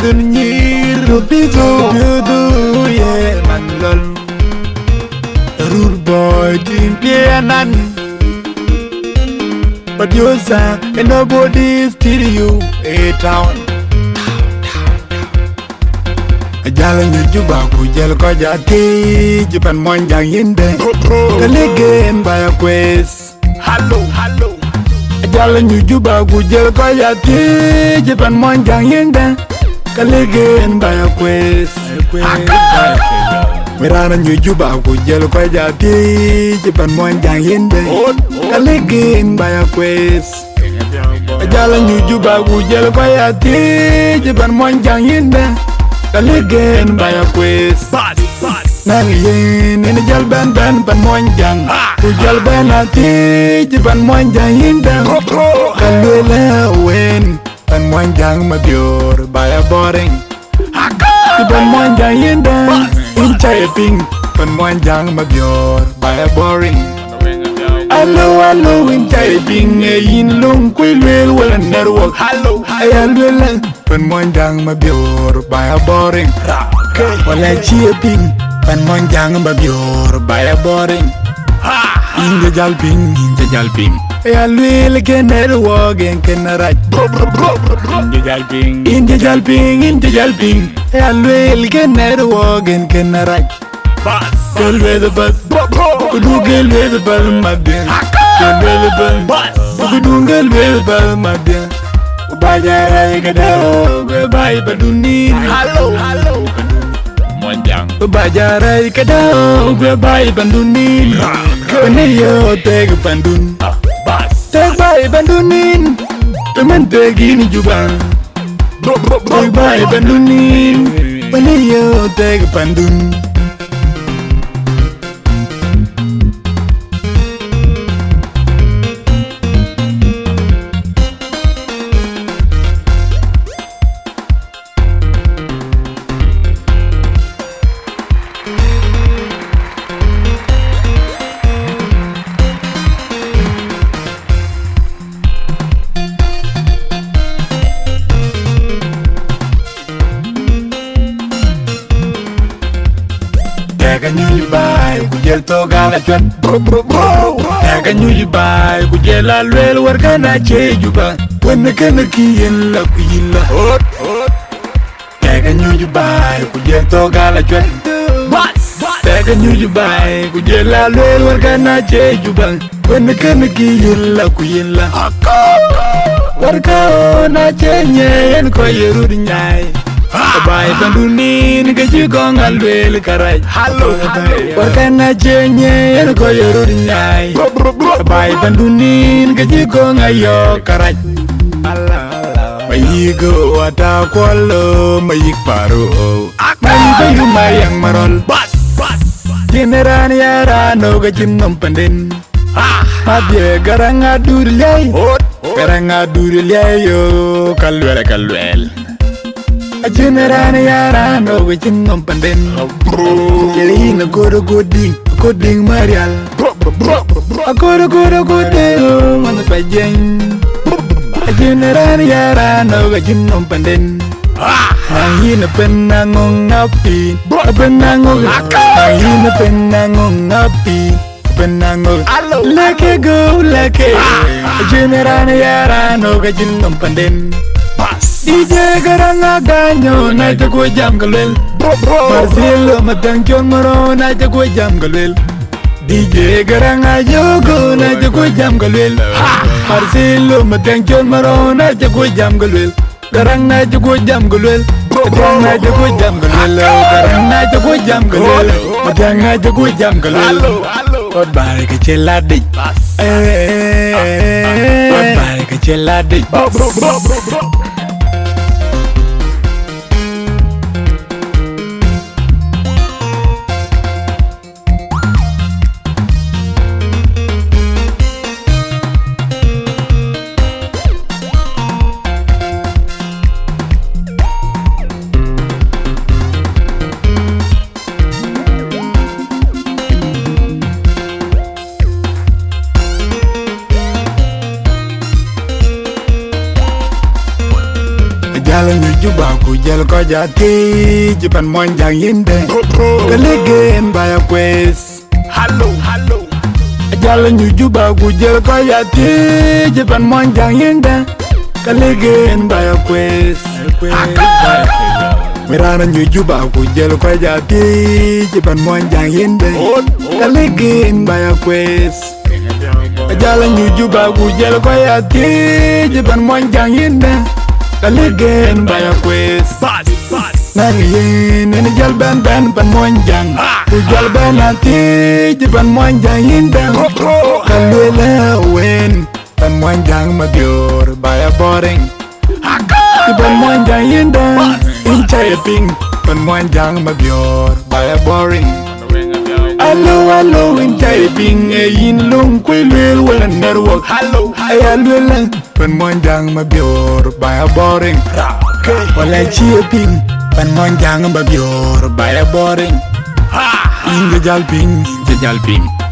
dun nyir piso du ye manlol rude boy team pianan but you say and nobody steal you a town Jalan juba ku jel ko jati jipan Monyjang yinde kalegen baya quest hello Jalan juba ku jel ko jati jipan Monyjang yinde kalegen baya quest Mirana juba ku jel ko jati jipan Monyjang yinde kalegen baya quest Jalan juba ku jel ko jati jipan Monyjang yinde Kalegen baya quest nang yin in jal ban pan Monyjang ku jal ban ati jiban Monyjang yinda kalwela wen pan Monyjang mabior baya boring jiban Monyjang yinda in chai ping pan Monyjang mabior baya boring Hello in chai ping yin lung kwilwel wala network ayalwela pan Monyjang mabior baya boring wala chipping pan Monyjang mabior baya boring inja jalping ayalwela ke network en kenaraj inja jalping ayalwela ke network en kenaraj Girl with the bus, kudu girl with the bus, my dear. Girl with the bus, kudu girl with the bus, my dear. Bajara ikadao, bye baduni. Hello, Monyjang. Bajara ikadao, bye banduni. Kaniyo teg bandun, teg bye bandunin. Temen tegini juba, teg bye bandunin. Kaniyo teg bandun. Nyuji bai kujel toga la chwan Tega nyuji bai kujel la lwel warkana che juba Wenne kena kiyen la kuyilla Tega nyuji bai kujel toga la chwan Tega nyuji bai kujel la lwel warkana che juba Wenne kena kiyen la kuyilla Warka na che nyen ko yerud nyai Bye bandunin gaji gong alwel karaj Warkana jenye en ko yorud nyai Bye bandunin gaji gong ayo karaj Mayigo wata kwalo mayik paro Mayigo yumayang marol Generan yara no gajin nompandin Mabye garanga durlay Garanga durlay yo kalwel Generan yara no wichin nompanden Yeli na goro goding marial Agoro goding man pajeng Generan yara no wichin nompanden Nangina penangong ngapi Penangong Nangina penangong ngapi Penangong Leke go leke Generan yara no wichin nompanden DJ garanga ganyo na jago jam galwel Marcelo matang chon maro na jago jam galwel DJ garanga yogo na jago jam galwel Marcelo matang chon maro na jago jam galwel Garang na jago jam galwel Garang na jago jam galwel Garang na jago jam galwel Matang na jago jam galwel Od bari ke cheladi Od bari ke cheladi jel ko jati jipan Monyjang yinde kalegen baya kwes Hello. ajala nyujuba ku jel ko jati jipan Monyjang yinde kalegen baya kwes mirana nyujuba ku jel ko jati jipan Monyjang yinde kalegen baya kwes ajala nyujuba ku jel ko jati jipan Monyjang yinde kalegen baya kwes nangiyin ni jal ben pan Monyjang ku jal ben ati jipan Monyjang yinde kalwela wen pan Monyjang mabior baya boring jipan Monyjang yinde inchaya ping pan Monyjang mabior baya boring Hello, inchaya ping yin lung kwelwel wala network ayalwela pan Monyjang mabior baya boring wala chia ping pan Monyjang mabior baya boring inga jalping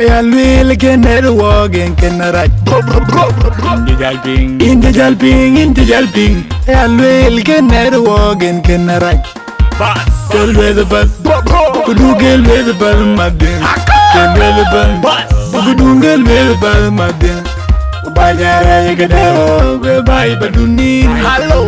ayalwela ke network en kenaraj inga jalping ayalwela ke network en kenaraj Girl with the bus, kudu girl with the bus, my dear. Girl with the bus, kudu girl with the bus, my dear. Bajara ikadao, goodbye baduni. Hello.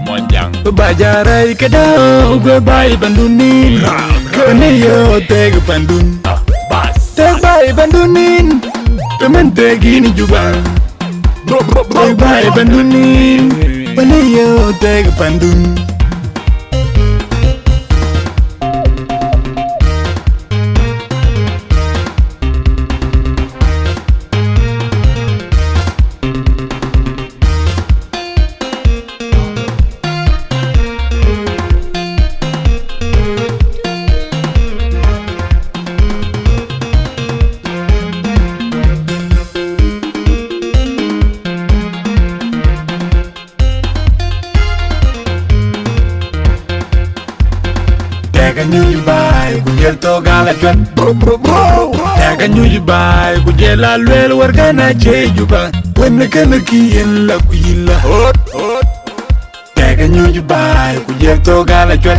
Monyjang. Bajara ikadao, goodbye baduni. Kaniyo teg pandun, teg bye bandunin. Temen tegini juga. Teg bye bandunin. Kaniyo teg pandun. Tega nyuji bai kujel to gala chwan Tega nyuji bai kujel alwel wargana chejuba Wenne kana kiyen la kuyila Tega nyuji bai kujel to gala chwan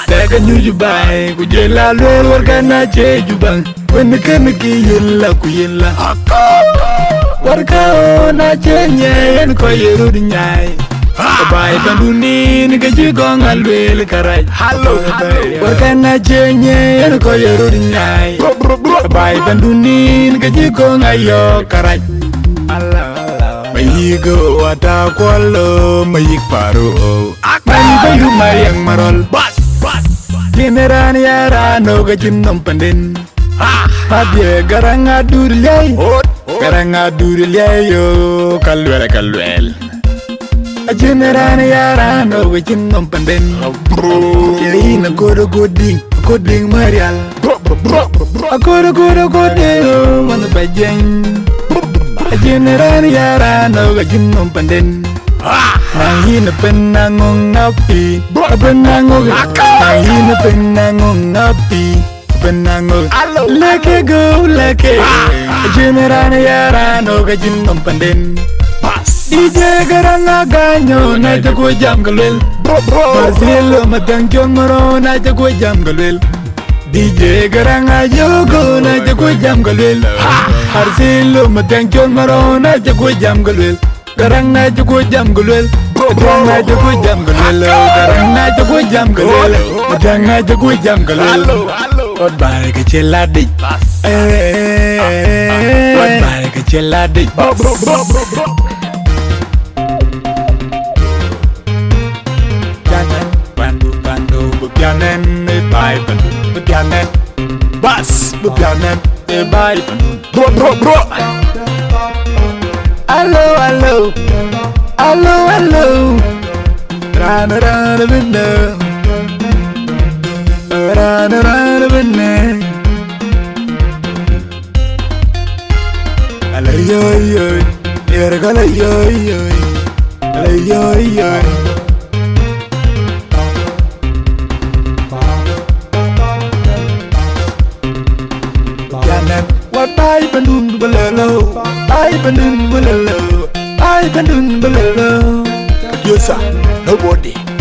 Tega nyuji bai kujel alwel wargana chejuba Wenne kana kiyen la kuyila Warga ona chenye yen ko yerudi nyai Bye bandunin kajigong alwel karaj Wakana chenye yen ko yerudi nyai Bye bandunin kajigong ayo karaj Mayigo wata kwalo mayik paru Mani bayu mayang marol Generan yara no gajinnom pandin Mabye garanga durlay yo kalwel Generan yara no gajinnom pandin Yina koding marial Koding wana bajeng Generan yara no gajinnom pandin Nangina penangong napi Penangong Nangina penangong napi Penangong Leke go leke Generan yara no gajinnom pandin DJ garanga ganyo na jago jam galwel Barzilo matang kyong maro na jago jam galwel DJ garanga yogo na jago jam galwel Barzilo matang kyong maro na jago jam galwel Garang na jago jam galwel Garang na jago jam galwel Garang na jago jam galwel Garang na jago jam galwel Ot bare ke cheladi Ot bare ke cheladi Bebyanen bye bebyanen bas bebyanen bye bro Hello rana binne rana binne Hello yo ergala yo Hello yo What I bandun below, I bandun below, I bandun below. Yes sir. Nobody.